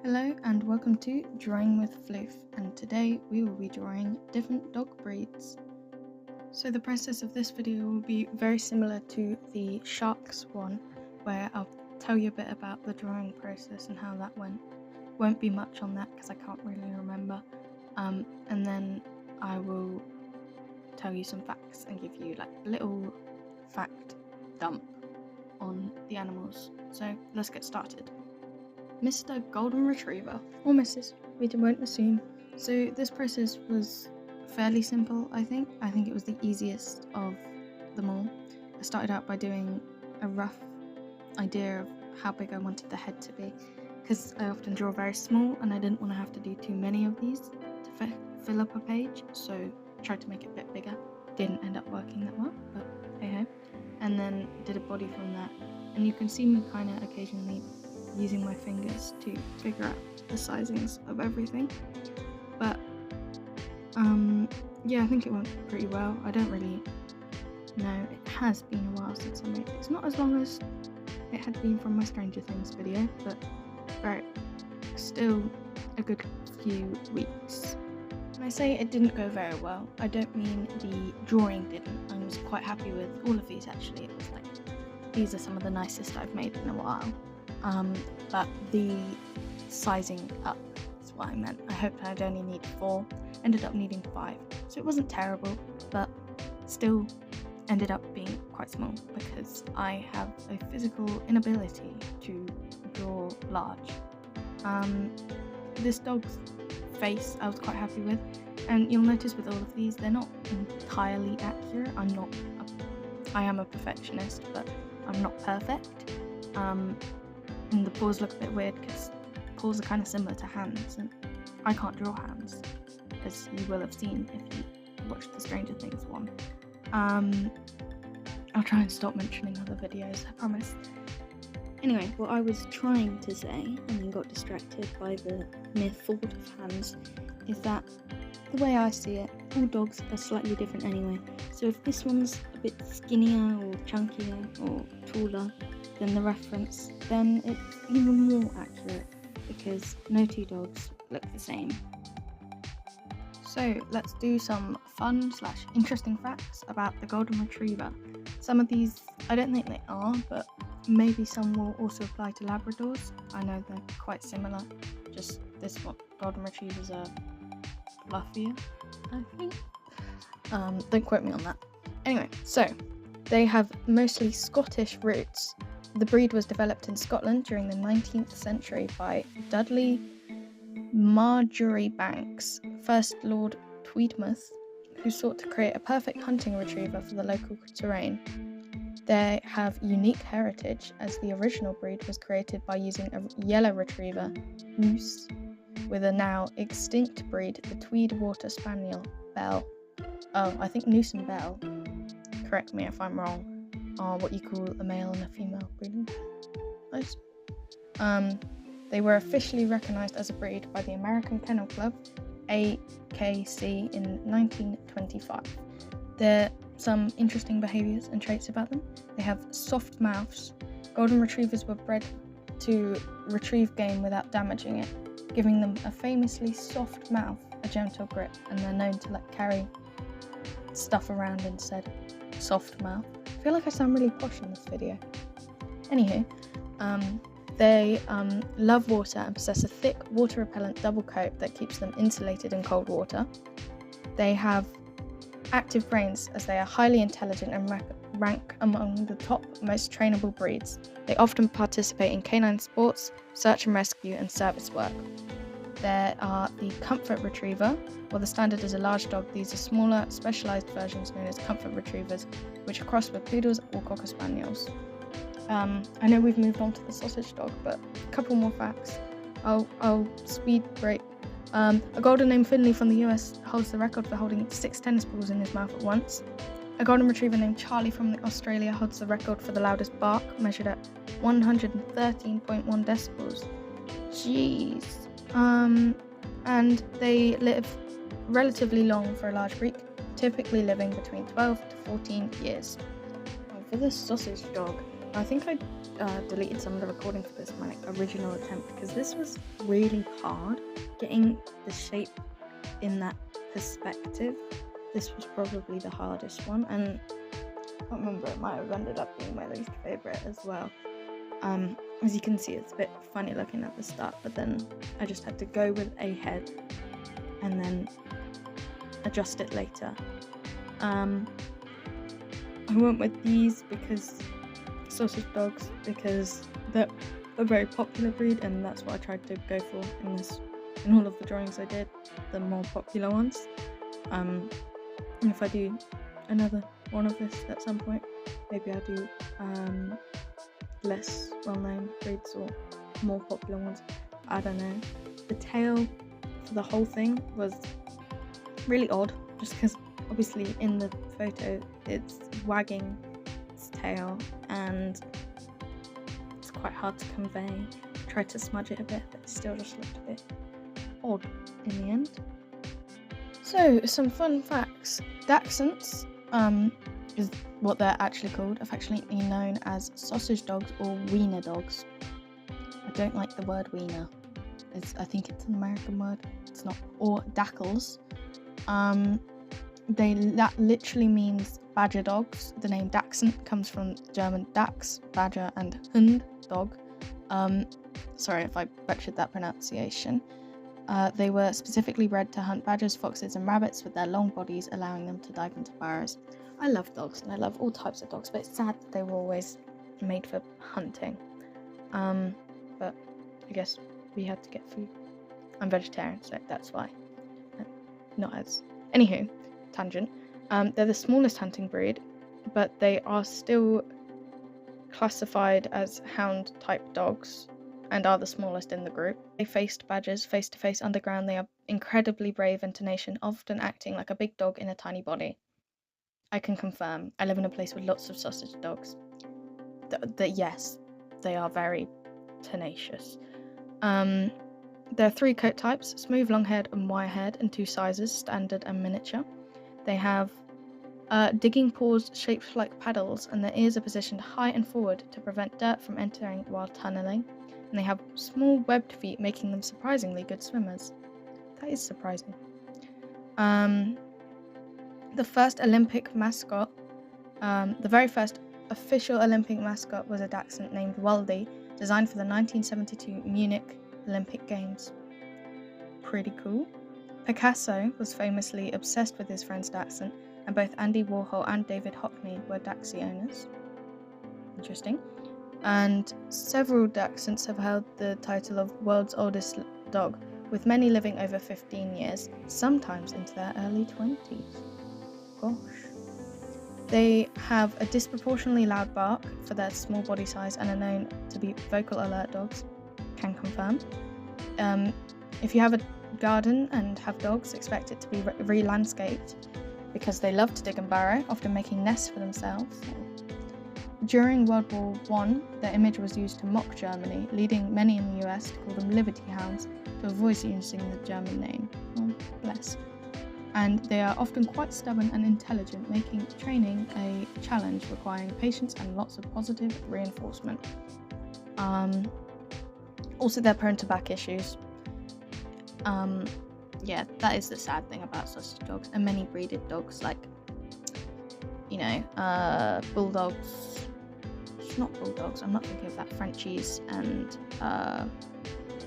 Hello and welcome to Drawing with Floof, and today we will be drawing different dog breeds. So the process of this video will be very similar to the sharks one, where I'll tell you a bit about the drawing process and how that went. Won't be much on that because I can't really remember, and then I will tell you some facts and give you like a little fact dump on the animals. So let's get started. Mr. Golden Retriever, or Mrs. We won't assume. So this process was fairly simple, I think. I think it was the easiest of them all. I started out by doing a rough idea of how big I wanted the head to be, because I often draw very small and I didn't want to have to do too many of these to fill up a page, so I tried to make it a bit bigger. Didn't end up working that well, but hey ho. And then did a body from that, and you can see me kind of occasionally using my fingers to figure out the sizings of everything, but yeah, I think it went pretty well. I don't really know, it has been a while since I made it. It's not as long as it had been from my Stranger Things video, but still a good few weeks. When I say it didn't go very well, I don't mean the drawing didn't. I was quite happy with all of these actually. It was like, these are some of the nicest I've made in a while. But the sizing up is what I meant. I hoped I'd only need 4, ended up needing 5. So it wasn't terrible, but still ended up being quite small because I have a physical inability to draw large. This dog's face I was quite happy with, and you'll notice with all of these they're not entirely accurate. I am a perfectionist, but I'm not perfect. And the paws look a bit weird because paws are kind of similar to hands, and I can't draw hands, as you will have seen if you watched the Stranger Things one. I'll try and stop mentioning other videos, I promise. Anyway, what I was trying to say, and then got distracted by the mere thought of hands, is that the way I see it, all dogs are slightly different anyway. So if this one's a bit skinnier or chunkier or taller than the reference, then it's even more accurate because no two dogs look the same. So let's do some fun / interesting facts about the Golden Retriever. Some of these I don't think they are, but maybe some will also apply to Labradors. I know they're quite similar, just this one, Golden Retrievers are fluffier, I think. Don't quote me on that. Anyway, so they have mostly Scottish roots. The breed was developed in Scotland during the 19th century by Dudley Marjoribanks, first Lord Tweedmouth, who sought to create a perfect hunting retriever for the local terrain. They have unique heritage, as the original breed was created by using a yellow retriever, Moose, with a now extinct breed, the Tweed Water Spaniel, Belle. Oh, I think Moose and Belle, correct me if I'm wrong, are what you call a male and a female breeding. They were officially recognised as a breed by the American Kennel Club, AKC, in 1925. There are some interesting behaviours and traits about them. They have soft mouths. Golden Retrievers were bred to retrieve game without damaging it, giving them a famously soft mouth, a gentle grip, and they're known to carry stuff around instead. Soft mouth. I feel like I sound really posh in this video. Anywho, they love water and possess a thick water-repellent double coat that keeps them insulated in cold water. They have active brains, as they are highly intelligent and rank among the top most trainable breeds. They often participate in canine sports, search and rescue, and service work. There are the Comfort Retriever. While the standard is a large dog, these are smaller, specialised versions known as Comfort Retrievers, which are crossed with poodles or cocker spaniels. I know we've moved on to the sausage dog, but a couple more facts. I'll speed break. A golden named Finley from the US holds the record for holding 6 tennis balls in his mouth at once. A golden retriever named Charlie from Australia holds the record for the loudest bark, measured at 113.1 decibels. Jeez. And they live relatively long for a large breed, typically living between 12 to 14 years. For the sausage dog, I think I deleted some of the recording for this, my original attempt, because this was really hard. Getting the shape in that perspective, this was probably the hardest one, and I can't remember, it might have ended up being my least favourite as well. As you can see, it's a bit funny looking at the start, but then I just had to go with a head and then adjust it later. I went with these because sausage dogs, because they're a very popular breed, and that's what I tried to go for in all of the drawings I did, the more popular ones. And if I do another one of this at some point, maybe I'll do less well-known breeds or more popular ones. I don't know. The tail for the whole thing was really odd, just because obviously in the photo it's wagging its tail and it's quite hard to convey. I tried to smudge it a bit, but it still just looked a bit odd in the end. So, some fun facts. Dachshunds is what they're actually called, affectionately known as sausage dogs or wiener dogs. I don't like the word wiener. I think it's an American word. It's not. Or dackels. That literally means badger dogs. The name Dachshund comes from German Dachs, badger, and Hund, dog. Sorry if I butchered that pronunciation. They were specifically bred to hunt badgers, foxes, and rabbits with their long bodies, allowing them to dive into burrows. I love dogs, and I love all types of dogs, but it's sad that they were always made for hunting. But I guess we had to get food. I'm vegetarian, so that's why. Not as... Anywho, tangent. They're the smallest hunting breed, but they are still classified as hound-type dogs and are the smallest in the group. They faced badgers face to face underground. They are incredibly brave and tenacious, often acting like a big dog in a tiny body. I can confirm. I live in a place with lots of sausage dogs. Yes, they are very tenacious. There are 3 coat types: smooth, long-haired, and wire-haired, in 2 sizes, standard and miniature. They have digging paws shaped like paddles, and their ears are positioned high and forward to prevent dirt from entering while tunneling. And they have small webbed feet, making them surprisingly good swimmers. That is surprising. The first Olympic mascot, the very first official Olympic mascot was a dachshund named Waldy, designed for the 1972 Munich Olympic Games. Pretty cool. Picasso was famously obsessed with his friend's dachshund, and both Andy Warhol and David Hockney were Dachshund owners. Interesting. And several dachshunds have held the title of world's oldest dog, with many living over 15 years, sometimes into their early 20s. Gosh. They have a disproportionately loud bark for their small body size and are known to be vocal alert dogs. Can confirm. If you have a garden and have dogs, expect it to be re-landscaped because they love to dig and burrow, often making nests for themselves. During World War I, their image was used to mock Germany, leading many in the US to call them Liberty Hounds to avoid using the German name. Oh, bless. And they are often quite stubborn and intelligent, making training a challenge requiring patience and lots of positive reinforcement. Also, they're prone to back issues. Yeah, that is the sad thing about sausage dogs and many breeded dogs, like, bulldogs. It's not bulldogs, I'm not thinking of that. Frenchies and,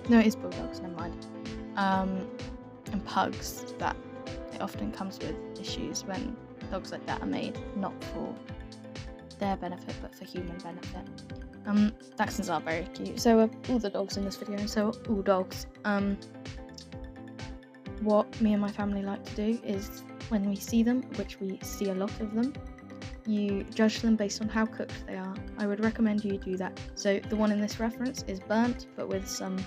no, it is bulldogs, never mind. And pugs, that it often comes with issues when dogs like that are made not for their benefit but for human benefit. Dachshunds are very cute. So are all the dogs in this video, so are all dogs. What me and my family like to do is when we see them, which we see a lot of them, you judge them based on how cooked they are. I would recommend you do that. So the one in this reference is burnt, but with some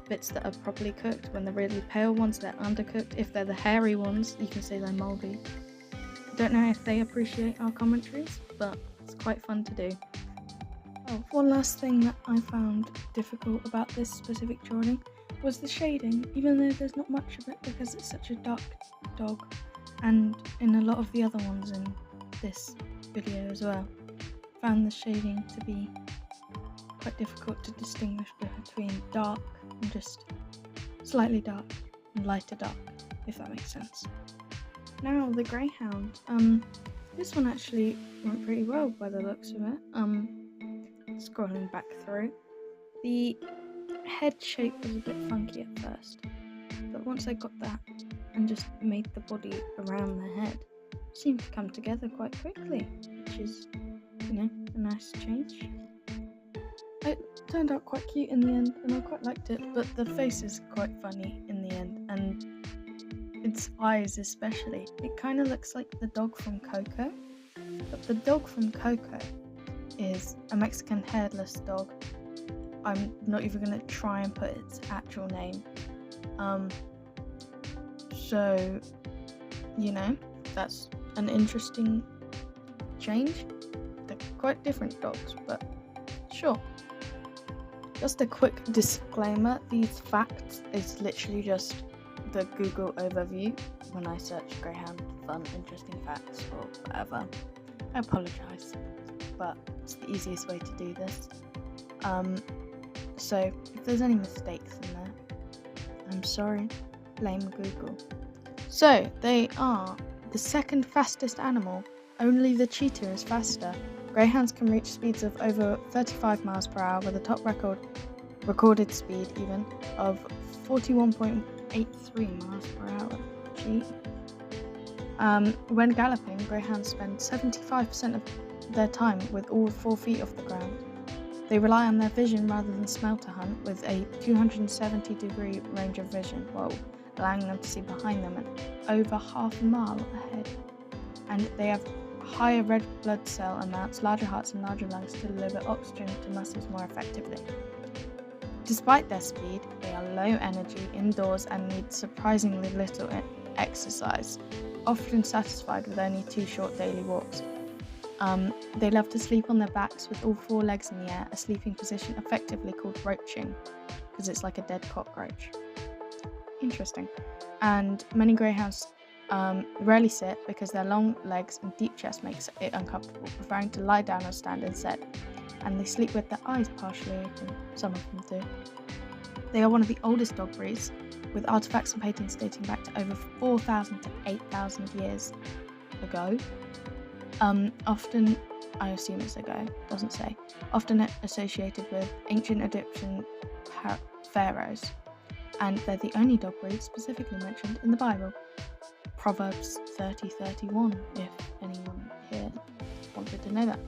bits that are properly cooked. When the really pale ones, they're undercooked. If they're the hairy ones, you can say they're mouldy. Don't know if they appreciate our commentaries, but it's quite fun to do. Oh, one last thing that I found difficult about this specific drawing was the shading, even though there's not much of it because it's such a dark dog, and in a lot of the other ones in this video as well. found the shading to be quite difficult to distinguish between dark and just slightly dark and lighter dark, if that makes sense. Now the greyhound. This one actually went pretty well by the looks of it. Scrolling back through, the head shape was a bit funky at first, but once I got that and just made the body around the head, it seemed to come together quite quickly, which is, a nice change. It turned out quite cute in the end, and I quite liked it, but the face is quite funny in the end, and its eyes especially. It kind of looks like the dog from Coco, but the dog from Coco is a Mexican hairless dog. I'm not even going to try and put its actual name. So, that's an interesting change. They're quite different dogs, but sure. Just a quick disclaimer, these facts is literally just the Google overview when I search greyhound fun interesting facts or whatever. I apologise, but it's the easiest way to do this. So if there's any mistakes in there, I'm sorry, blame Google. So they are the second fastest animal. Only the cheetah is faster. Greyhounds can reach speeds of over 35 miles per hour with a top recorded speed even of 41.83 miles per hour. Gee. When galloping, greyhounds spend 75% of their time with all 4 feet off the ground. They rely on their vision rather than smell to hunt, with a 270-degree range of vision, allowing them to see behind them and over half a mile ahead. And they have higher red blood cell amounts, larger hearts and larger lungs to deliver oxygen to muscles more effectively. Despite their speed, they are low energy indoors and need surprisingly little exercise, often satisfied with only 2 short daily walks. They love to sleep on their backs with all 4 legs in the air, a sleeping position effectively called roaching, because it's like a dead cockroach. Interesting. And many greyhounds rarely sit because their long legs and deep chest makes it uncomfortable, preferring to lie down or stand instead. And they sleep with their eyes partially open. Some of them do. They are one of the oldest dog breeds, with artifacts and paintings dating back to over 4,000 to 8,000 years ago. Often, I assume it's ago, doesn't say, often associated with ancient Egyptian pharaohs, and they're the only dog breed specifically mentioned in the Bible. Proverbs 30:31, if anyone here wanted to know that.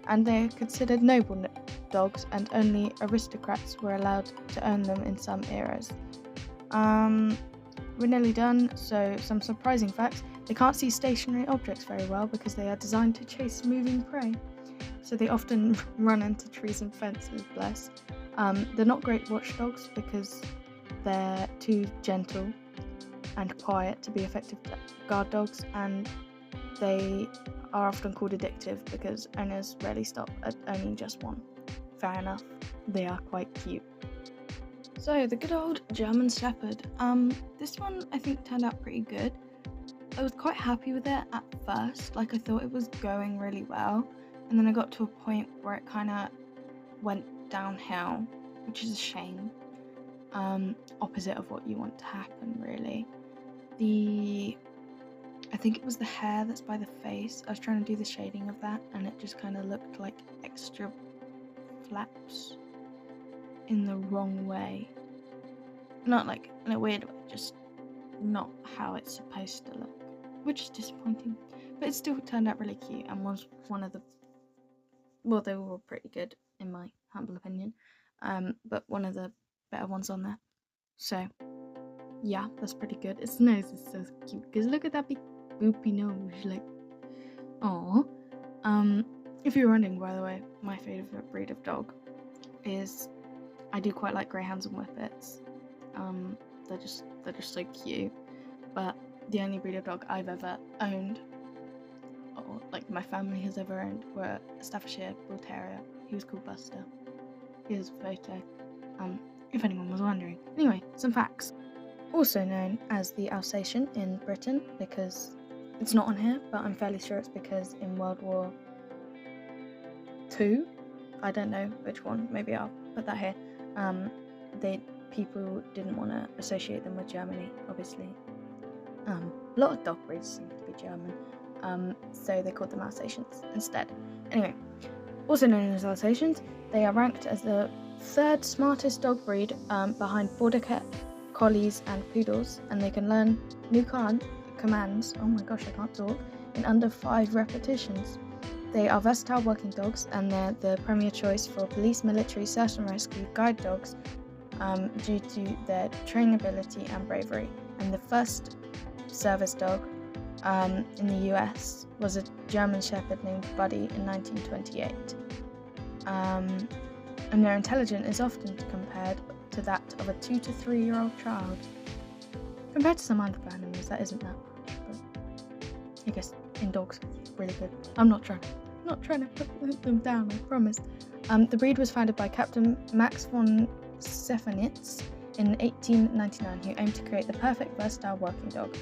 And they're considered noble dogs, and only aristocrats were allowed to own them in some eras. We're nearly done, so some surprising facts. They can't see stationary objects very well because they are designed to chase moving prey, so they often run into trees and fences, bless. They're not great watchdogs because they're too gentle and quiet to be effective guard dogs, and they are often called addictive because owners rarely stop at owning just one. Fair enough, they are quite cute. So the good old German Shepherd. This one I think turned out pretty good. I was quite happy with it at first, I thought it was going really well, and then I got to a point where it kind of went downhill, which is a shame. Opposite of what you want to happen, really. I think it was the hair that's by the face. I was trying to do the shading of that, and it just kind of looked like extra flaps in the wrong way. Not like in a weird way, just not how it's supposed to look, which is disappointing. But it still turned out really cute and was one of the, well, they were all pretty good in my humble opinion, but one of the better ones on there. So yeah, that's pretty good. Its nose is so cute because look at that big boopy nose, aww. If you're wondering, by the way, my favourite breed of dog is, I do quite like greyhounds and whippets. They're just so cute. But the only breed of dog I've ever owned, or my family has ever owned, were a Staffordshire Bull Terrier. He was called Buster. Here's a photo. If anyone was wondering. Anyway, some facts. Also known as the Alsatian in Britain, because it's not on here, but I'm fairly sure it's because in World War II. I don't know which one. Maybe I'll put that here. People didn't want to associate them with Germany, obviously. A lot of dog breeds seem to be German, so they called them Alsatians instead. Anyway, also known as Alsatians, they are ranked as the third smartest dog breed behind Border Collies and Poodles, and they can learn new commands, oh my gosh, I can't talk, in under 5 repetitions. They are versatile working dogs, and they're the premier choice for police, military, search and rescue, guide dogs, due to their trainability and bravery. And the first service dog in the US was a German Shepherd named Buddy in 1928. And their intelligence is often compared to that of a 2 to 3 year old child. Compared to some other animals, that isn't that much, but I guess in dogs it's really good. I'm not trying to put them down, I promise. The breed was founded by Captain Max von Stephanitz in 1899, who aimed to create the perfect versatile working dog.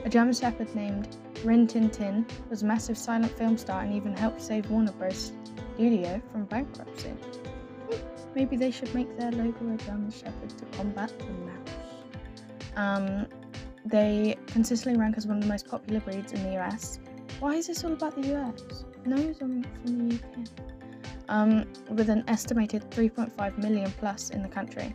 A German Shepherd named Rin Tin Tin was a massive silent film star and even helped save Warner Bros. Studio from bankruptcy. Maybe they should make their logo a German Shepherd to combat the mouse. They consistently rank as one of the most popular breeds in the US. Why is this all about the US? No, I'm from the UK. With an estimated 3.5 million plus in the country.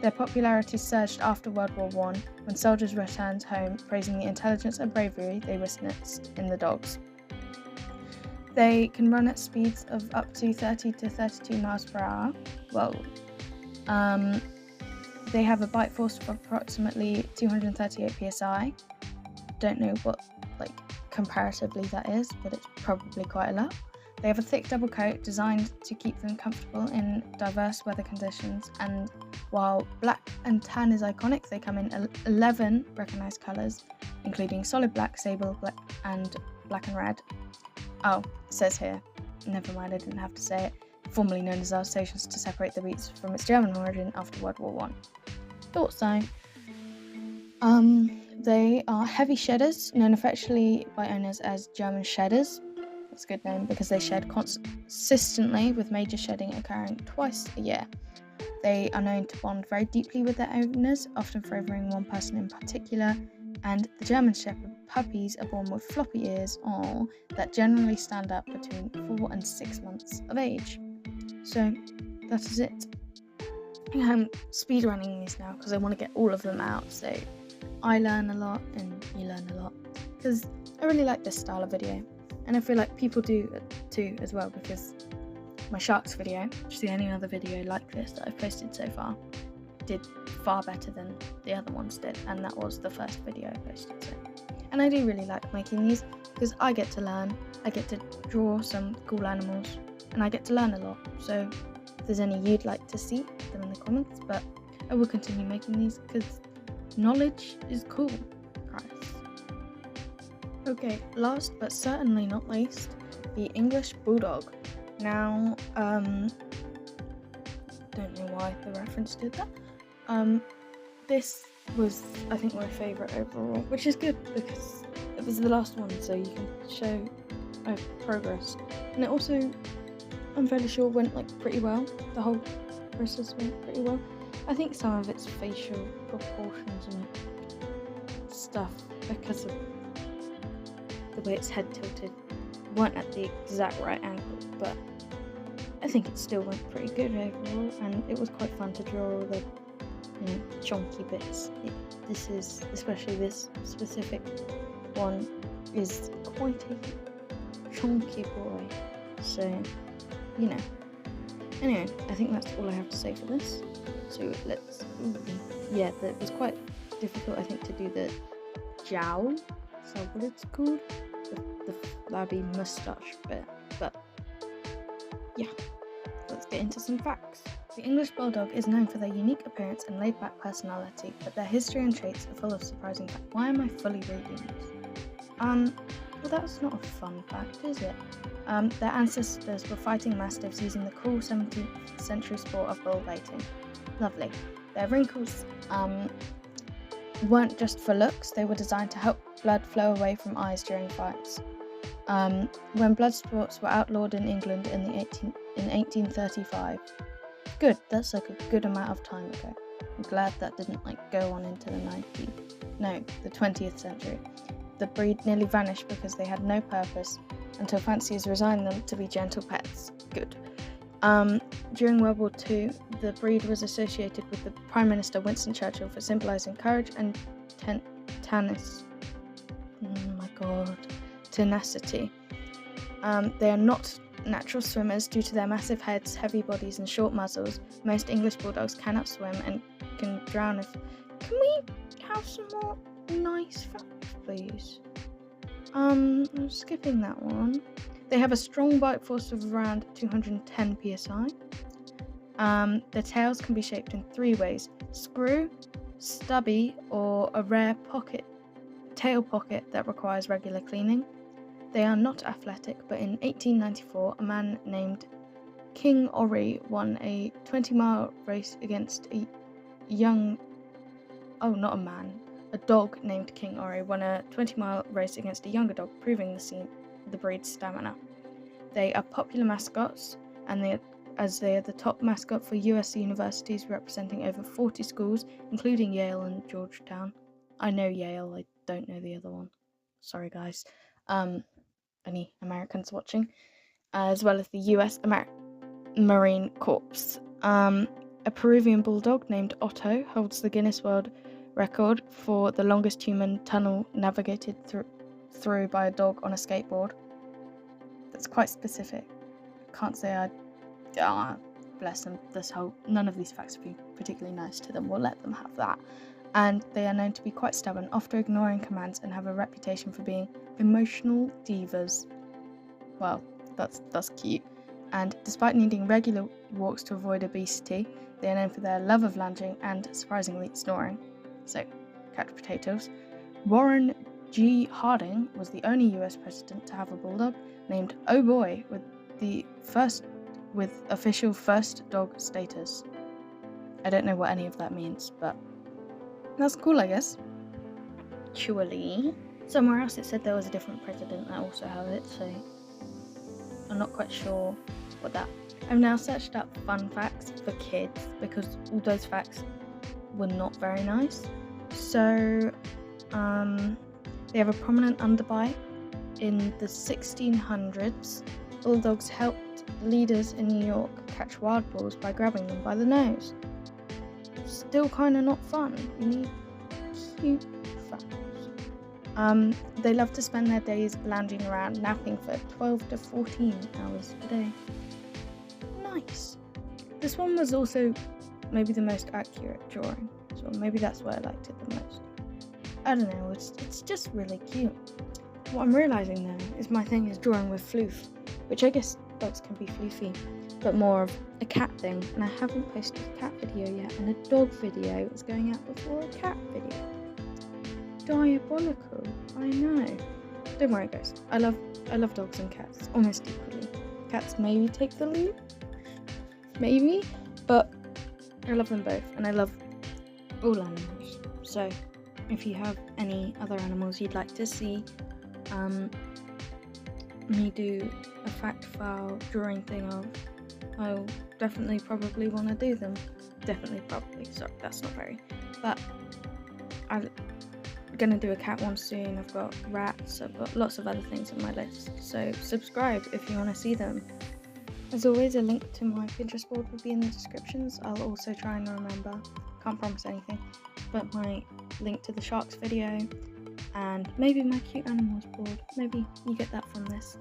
Their popularity surged after World War I, when soldiers returned home praising the intelligence and bravery they witnessed in the dogs. They can run at speeds of up to 30 to 32 miles per hour. Whoa. They have a bite force of approximately 238 psi. Don't know what, comparatively that is, but it's probably quite a lot. They have a thick double coat designed to keep them comfortable in diverse weather conditions, and while black and tan is iconic, they come in 11 recognised colours, including solid black, sable black, and black and red. Oh, it says here, never mind, I didn't have to say it, formerly known as Alsatians to separate the breeds from its German origin after World War I. Thought so. They are heavy shedders, known affectionately by owners as German Shedders. That's a good name because they shed consistently, with major shedding occurring twice a year. They are known to bond very deeply with their owners, often favouring one person in particular, and the German Shepherd puppies are born with floppy ears that generally stand up between 4 and 6 months of age. So that is it. I'm speedrunning these now because I want to get all of them out, so I learn a lot and you learn a lot, because I really like this style of video, and I feel like people do too as well, because my sharks video, which is the only other video like this that I've posted so far, did far better than the other ones did, and that was the first video I posted. So. And I do really like making these because I get to learn, I get to draw some cool animals, and I get to learn a lot. So if there's any you'd like to see, put them in the comments, but I will continue making these because knowledge is cool, guys. Okay, last but certainly not least, the English Bulldog. Now, don't know why the reference did that. This was, I think, my favourite overall, which is good because it was the last one, so you can show progress. And it also, I'm fairly sure, went pretty well. The whole process went pretty well. I think some of its facial proportions and stuff, because of the way its head tilted, weren't at the exact right angle, but I think it still went pretty good overall, and it was quite fun to draw all the chunky bits. This is, especially this specific one, is quite a chunky boy, so anyway, I think that's all I have to say for this. So let's, it was quite difficult, I think, to do the jowl, is that what it's called? The flabby moustache bit, but yeah, let's get into some facts. The English Bulldog is known for their unique appearance and laid-back personality, but their history and traits are full of surprising facts. Why am I fully reading this? Well, that's not a fun fact, is it? Their ancestors were fighting mastiffs using the cool 17th century sport of bull baiting. Lovely. Their wrinkles weren't just for looks, they were designed to help blood flow away from eyes during fights. When blood sports were outlawed in England in the in 1835. Good, that's like a good amount of time ago. I'm glad that didn't go on into the 20th century. The breed nearly vanished because they had no purpose until fanciers resigned them to be gentle pets. Good. During World War II, the breed was associated with the Prime Minister Winston Churchill for symbolising courage and tenacity. They are not natural swimmers due to their massive heads, heavy bodies, and short muzzles. Most English bulldogs cannot swim and can drown if. Can we have some more nice facts, please? I'm skipping that one. They have a strong bite force of around 210 psi. Their tails can be shaped in 3 ways: screw, stubby, or a rare tail pocket that requires regular cleaning. They are not athletic, but in 1894, a man named King Orry won a 20-mile race against a dog named King Orry won a 20-mile race against a younger dog, proving the breed's stamina. They are popular mascots, and they are the top mascot for US universities representing over 40 schools, including Yale and Georgetown. I know Yale, I don't know the other one. Sorry, guys. Any Americans watching? As well as the US Marine Corps. A Peruvian bulldog named Otto holds the Guinness World Record for the longest human tunnel navigated through by a dog on a skateboard. That's quite specific. Can't say bless them. None of these facts would be particularly nice to them. We'll let them have that. And they are known to be quite stubborn, often ignoring commands, and have a reputation for being emotional divas. Well, that's cute. And despite needing regular walks to avoid obesity, they are known for their love of lunging and, surprisingly, snoring. So, catch potatoes. Warren G. Harding was the only US president to have a bulldog named Oh Boy with official first dog status. I don't know what any of that means, but that's cool, I guess. Actually, somewhere else it said there was a different president that also had it, so I'm not quite sure what that. I've now searched up fun facts for kids because all those facts were not very nice. So, they have a prominent underbite. In the 1600s, bulldogs helped leaders in New York catch wild bulls by grabbing them by the nose. Still kind of not fun. You need cute facts. They love to spend their days lounging around, napping for 12 to 14 hours a day. Nice. This one was also maybe the most accurate drawing, so maybe that's why I liked it the most. I don't know, it's just really cute. What I'm realising now is my thing is drawing with floof, which I guess dogs can be floofy, but more of a cat thing, and I haven't posted a cat video yet, and a dog video is going out before a cat video. Diabolical, I know. Don't worry guys, I love dogs and cats almost equally. Cats maybe take the lead, maybe, but I love them both, and I love all animals. So if you have any other animals you'd like to see me do a fact file drawing thing of, I'll probably want to do them. Sorry, that's not very. But I'm gonna do a cat one soon. I've got rats, I've got lots of other things on my list. So subscribe if you want to see them. As always, a link to my Pinterest board will be in the descriptions. I'll also try and remember, can't promise anything, but my link to the sharks video and maybe my cute animals board. Maybe you get that from this.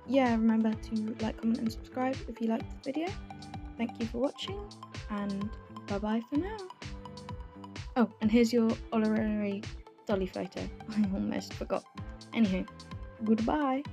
Yeah, remember to like, comment and subscribe if you liked the video. Thank you for watching, and bye bye for now. Oh, and here's your honorary dolly photo. I almost forgot. Anywho, goodbye.